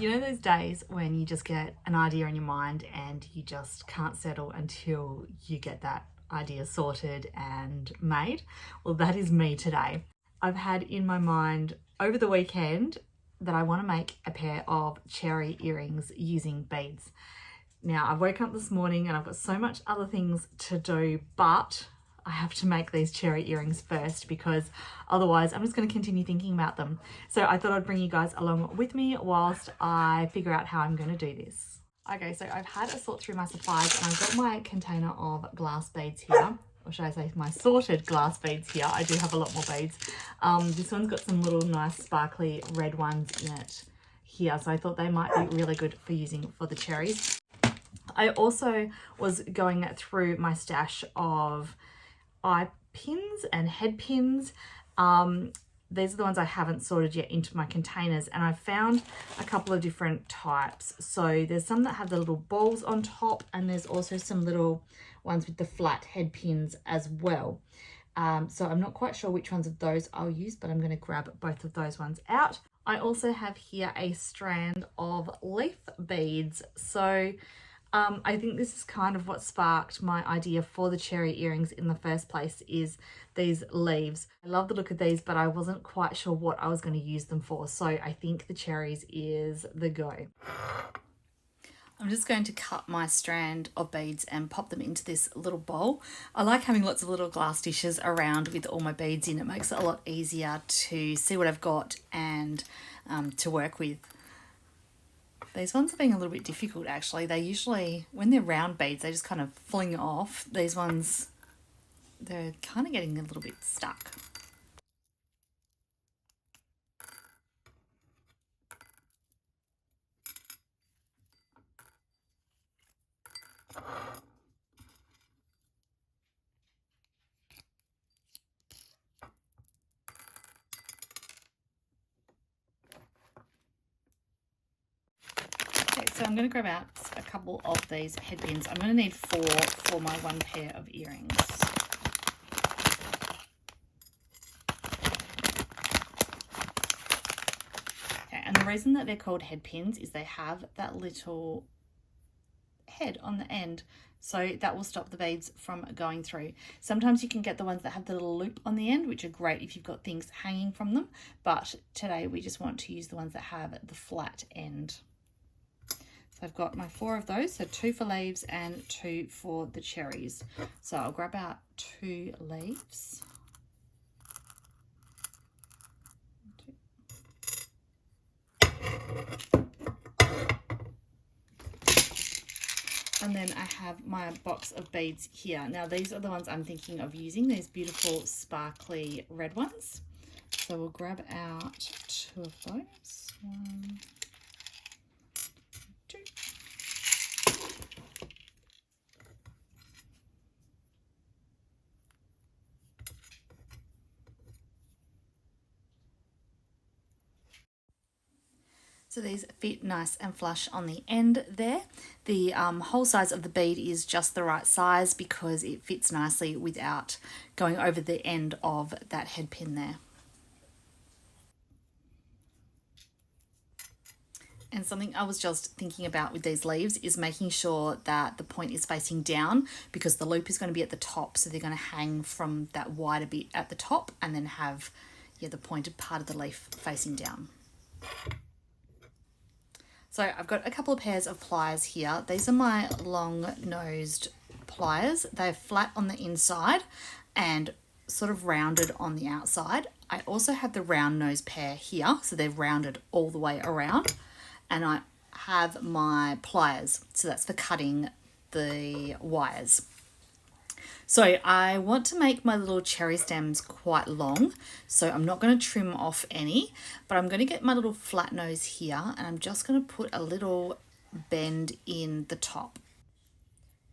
You know those days when you just get an idea in your mind and you just can't settle until you get that idea sorted and made? Well, that is me today. I've had in my mind over the weekend that I want to make a pair of cherry earrings using beads. Now, I've woken up this morning and I've got so much other things to do, but I have to make these cherry earrings first because otherwise I'm just going to continue thinking about them. So I thought I'd bring you guys along with me whilst I figure out how I'm going to do this. Okay, so I've had a sort through my supplies and I've got my container of glass beads here. Or should I say my sorted glass beads here. I do have a lot more beads. This one's got some little nice sparkly red ones in it here. So I thought they might be really good for using for the cherries. I also was going through my stash of eye pins and head pins. These are the ones I haven't sorted yet into my containers, and I found a couple of different types. So there's some that have the little balls on top, and there's also some little ones with the flat head pins as well. So I'm not quite sure which ones of those I'll use, but I'm going to grab both of those ones out. I also have here a strand of leaf beads. So I think this is kind of what sparked my idea for the cherry earrings in the first place, is these leaves. I love the look of these, but I wasn't quite sure what I was going to use them for. So I think the cherries is the go. I'm just going to cut my strand of beads and pop them into this little bowl. I like having lots of little glass dishes around with all my beads in. It makes it a lot easier to see what I've got and to work with. These ones are being a little bit difficult actually. They usually, when they're round beads, they just kind of fling off. These ones, they're kind of getting a little bit stuck. So I'm going to grab out a couple of these head pins. I'm going to need 4 for my one pair of earrings. Okay, and the reason that they're called head pins is they have that little head on the end, so that will stop the beads from going through. Sometimes you can get the ones that have the little loop on the end, which are great if you've got things hanging from them, but today we just want to use the ones that have the flat end. So I've got my 4 of those, so 2 for leaves and 2 for the cherries. So I'll grab out 2 leaves. And then I have my box of beads here. Now these are the ones I'm thinking of using, these beautiful sparkly red ones. So we'll grab out 2 of those. 1, 2. So these fit nice and flush on the end there. The whole size of the bead is just the right size because it fits nicely without going over the end of that head pin there. And something I was just thinking about with these leaves is making sure that the point is facing down, because the loop is going to be at the top, so they're going to hang from that wider bit at the top and then have the pointed part of the leaf facing down. So I've got a couple of pairs of pliers here. These are my long-nosed pliers. They're flat on the inside and sort of rounded on the outside. I also have the round nose pair here, so they're rounded all the way around. And I have my pliers, so that's for cutting the wires. So I want to make my little cherry stems quite long, so I'm not going to trim off any, but I'm going to get my little flat nose here and I'm just going to put a little bend in the top.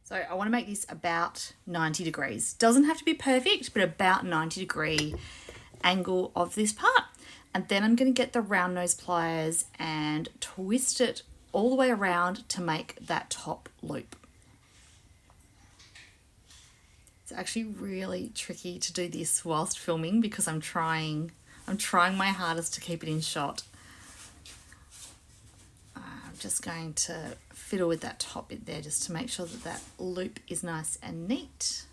So I want to make this about 90 degrees. Doesn't have to be perfect, but about 90-degree angle of this part. And then I'm going to get the round nose pliers and twist it all the way around to make that top loop. It's actually really tricky to do this whilst filming because I'm trying my hardest to keep it in shot. I'm just going to fiddle with that top bit there just to make sure that that loop is nice and neat.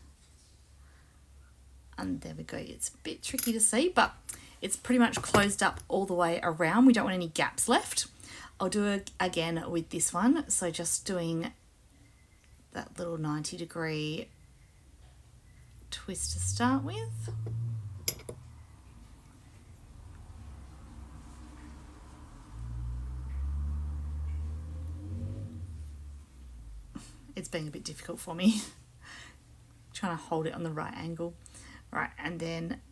And there we go. It's a bit tricky to see, but it's pretty much closed up all the way around. We don't want any gaps left. I'll do it again with this one. So just doing that little 90-degree twist to start with. It's being a bit difficult for me. Trying to hold it on the right angle. Right, and then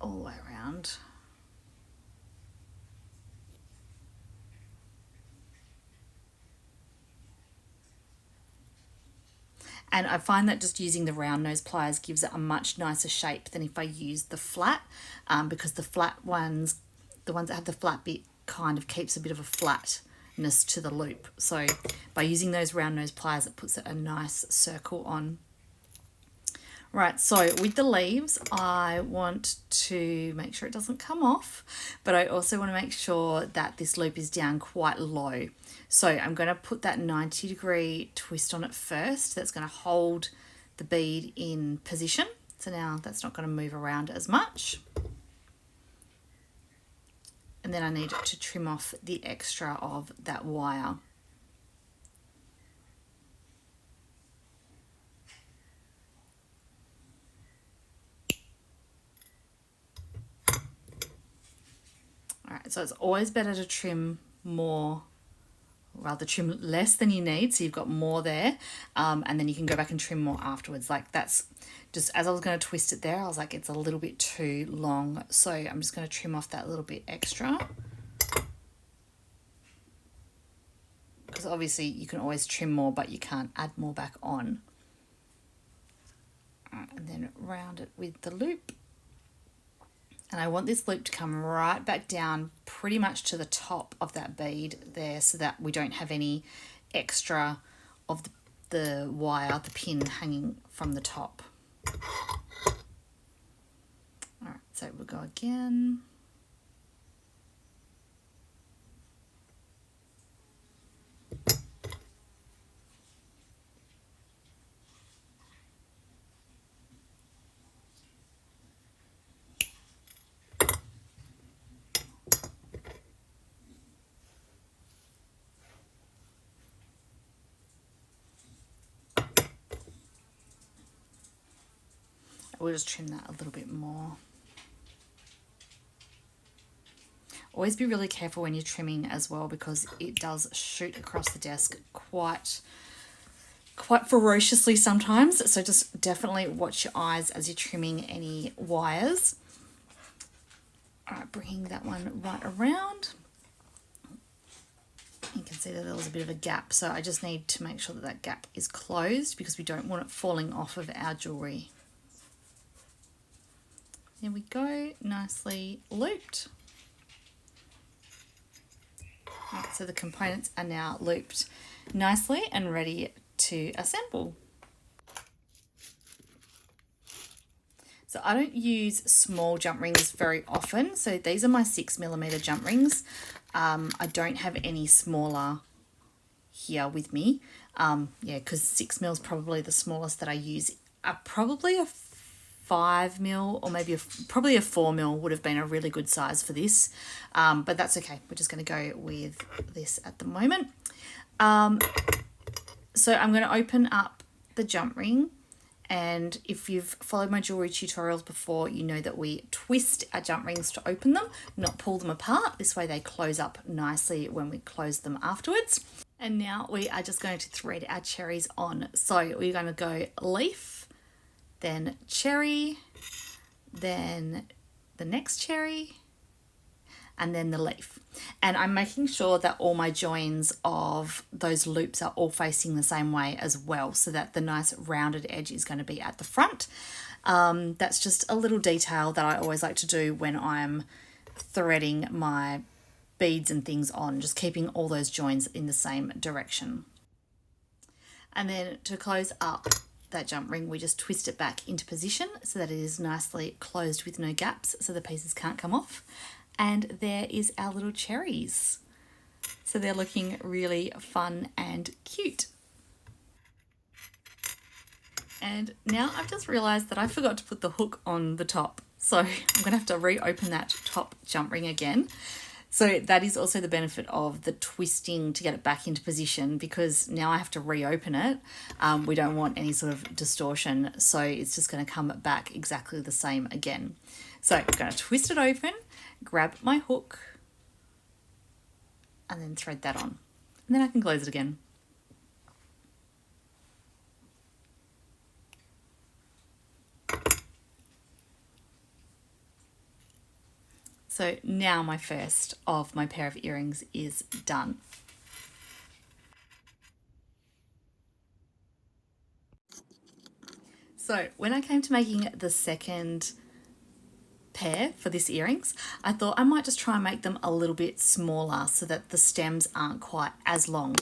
all the way around. And I find that just using the round nose pliers gives it a much nicer shape than if I use the flat, because the flat ones, the ones that have the flat bit, kind of keeps a bit of a flatness to the loop. So by using those round nose pliers, it puts a nice circle on. Right, so with the leaves, I want to make sure it doesn't come off, but I also want to make sure that this loop is down quite low. So I'm going to put that 90-degree twist on it first. That's going to hold the bead in position. So now that's not going to move around as much. And then I need to trim off the extra of that wire. Alright, so it's always better to trim more, rather trim less than you need, so you've got more there, and then you can go back and trim more afterwards. Like, that's just, as I was going to twist it there, I was like, it's a little bit too long, so I'm just going to trim off that little bit extra, because obviously you can always trim more, but you can't add more back on. Alright, and then round it with the loop. And I want this loop to come right back down pretty much to the top of that bead there, so that we don't have any extra of the wire, the pin hanging from the top. All right, so we'll go again. We'll just trim that a little bit more. Always be really careful when you're trimming as well, because it does shoot across the desk quite ferociously sometimes. So just definitely watch your eyes as you're trimming any wires. All right, bringing that one right around. You can see that there was a bit of a gap, so I just need to make sure that that gap is closed, because we don't want it falling off of our jewellery. There we go, nicely looped. Right, so the components are now looped nicely and ready to assemble. So I don't use small jump rings very often, so these are my 6mm jump rings. I don't have any smaller here with me, yeah, because 6mm is probably the smallest that I use. Probably a 5mm, or maybe probably a 4mm would have been a really good size for this, but that's okay. We're just going to go with this at the moment. So I'm going to open up the jump ring, and if you've followed my jewellery tutorials before, you know that we twist our jump rings to open them, not pull them apart. This way they close up nicely when we close them afterwards. And now we are just going to thread our cherries on. So we're going to go leaf, then cherry, then the next cherry, and then the leaf. And I'm making sure that all my joins of those loops are all facing the same way as well, so that the nice rounded edge is going to be at the front. That's just a little detail that I always like to do when I'm threading my beads and things on, just keeping all those joins in the same direction. And then to close up that jump ring, we just twist it back into position so that it is nicely closed with no gaps, so the pieces can't come off. And there is our little cherries. So they're looking really fun and cute. And now I've just realized that I forgot to put the hook on the top. So I'm gonna have to reopen that top jump ring again. So that is also the benefit of the twisting to get it back into position, because now I have to reopen it. We don't want any sort of distortion, so it's just going to come back exactly the same again. So I'm going to twist it open, grab my hook, and then thread that on. And then I can close it again. So now my first of my pair of earrings is done. So when I came to making the second pair for this earrings, I thought I might just try and make them a little bit smaller so that the stems aren't quite as long.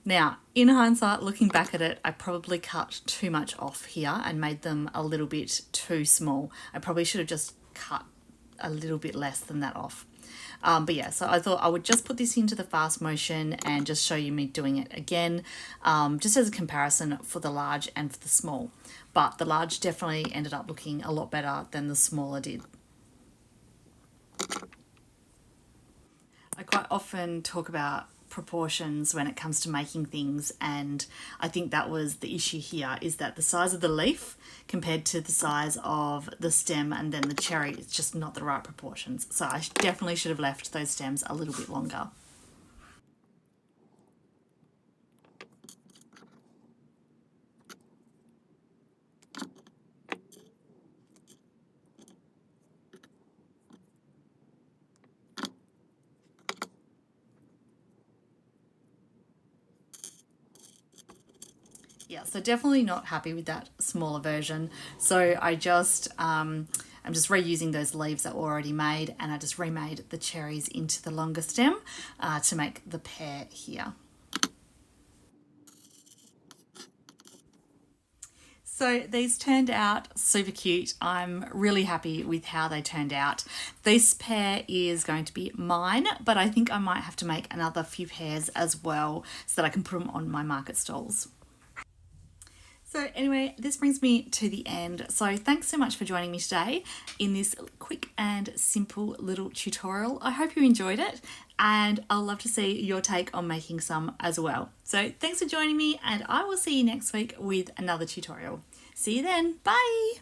Now, in hindsight, looking back at it, I probably cut too much off here and made them a little bit too small. I probably should have just cut a little bit less than that off. But yeah, so I thought I would just put this into the fast motion and just show you me doing it again, just as a comparison for the large and for the small. But the large definitely ended up looking a lot better than the smaller did. I quite often talk about proportions when it comes to making things, and I think that was the issue here, is that the size of the leaf compared to the size of the stem and then the cherry is just not the right proportions. So I definitely should have left those stems a little bit longer. Yeah, so definitely not happy with that smaller version. So I just, I'm just reusing those leaves that were already made, and I just remade the cherries into the longer stem to make the pair here. So these turned out super cute. I'm really happy with how they turned out. This pair is going to be mine, but I think I might have to make another few pairs as well so that I can put them on my market stalls. So anyway, this brings me to the end. So thanks so much for joining me today in this quick and simple little tutorial. I hope you enjoyed it, and I'll love to see your take on making some as well. So thanks for joining me, and I will see you next week with another tutorial. See you then. Bye.